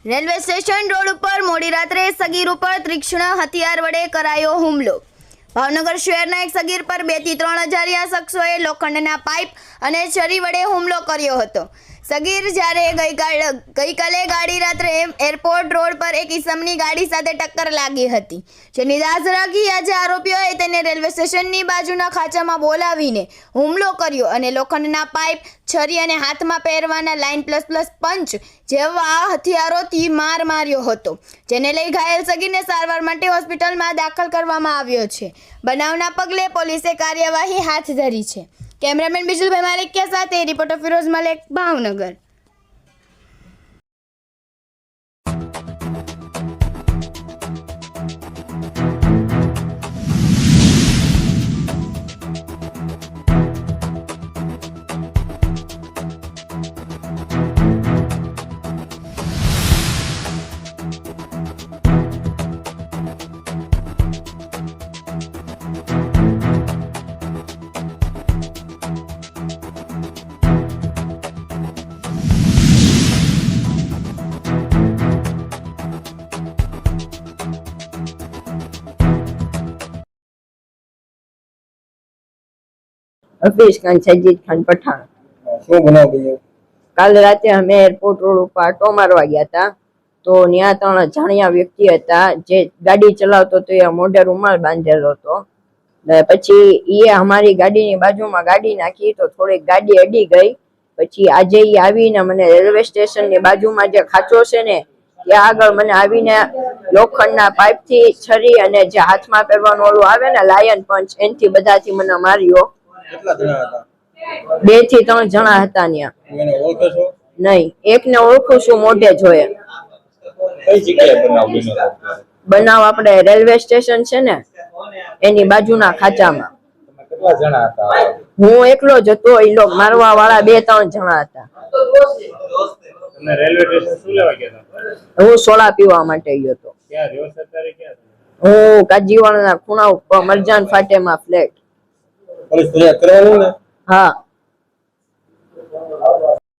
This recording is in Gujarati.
રેલવે સ્ટેશન રોડ ઉપર મોડી રાત્રે સગીર ઉપર તીક્ષ્ણ હથિયાર વડે કરાયો હુમલો। ભાવનગર શહેરના એક સગીર પર 2 થી 3 અજાણ્યા શખ્સોએ લોખંડના પાઇપ અને છરી વડે હુમલો કર્યો હતો। સગીર જ્યારે ગઈકાલે ગાડી રાત્રે એરપોર્ટ રોડ પર એક ઈસમની ગાડી સાથે ટક્કર લાગી હતી, જેની દાઝ રાખી આજે આરોપીઓએ તેને રેલવે સ્ટેશનની બાજુના ખાંચામાં બોલાવીને હુમલો કર્યો અને લોખંડના પાઇપ, છરી અને હાથમાં પહેરવાના લાઇન પ્લસ પંચ જેવા હથિયારોથી માર માર્યો હતો, જેને લઈ ઘાયલ સગીરને સારવાર માટે હોસ્પિટલમાં દાખલ કરવામાં આવ્યો છે। બનાવના પગલે પોલીસે કાર્યવાહી હાથ ધરી છે। कैमरामैन बिजुलभाई मालिकिया साथे रिपोर्टर फिरोज मलिक, भावनगर। हफीज खान, सजीद खान पठान। શું બનાવ બન્યો? કાલ રાતે અમે એરપોર્ટ રોડ ઉપર આટો મારવા ગયા હતા, તો ત્યાં 3 અજાણ્યા વ્યક્તિ હતા જે ગાડી ચલાવતો તો એ મોઢે રૂમાલ બાંધેલો હતો। પછી એ અમારી ગાડીની બાજુમાં ગાડી નાખી તો થોડીક ગાડી અડી ગઈ। પછી આજે એ આવીને મને રેલવે સ્ટેશનની બાજુમાં જે ખાંચો છે ને ત્યાં આગળ મને આવીને લોખંડના પાઇપથી છરી અને જે હાથમાં પહેરવાનું ઓલું આવે ને લાયન પંચ એનથી બધાથી મને માર્યો। કેટલા જણા હતા? 2 થી 3 જણા હતા ત્યાં। તમે એને ઓળખો છો? નહીં, એકને ઓળખું છું, મોઢે જોઈએ। કઈ જગ્યાએ બનાવ બન્યો? બનાવ આપણે રેલવે સ્ટેશન છે ને એની બાજુના ખાંચામાં। તમે કેટલા જણા હતા? હું એકલો જ હતો, એ લોકો મારવા વાળા 2-3 જણા હતા। તમે રેલવે સ્ટેશન શું લેવા ગયા હતા? હું સોડા પીવા માટે ગયો હતો। ક્યાં રહ્યો છો અત્યારે? ક્યાં છો? હું કાજીવાડાના ખૂણા ઉપર મરજાન ફાટેમાં ફ્લેટ। પોલીસ ફરિયાદ કરવાની ને? હા।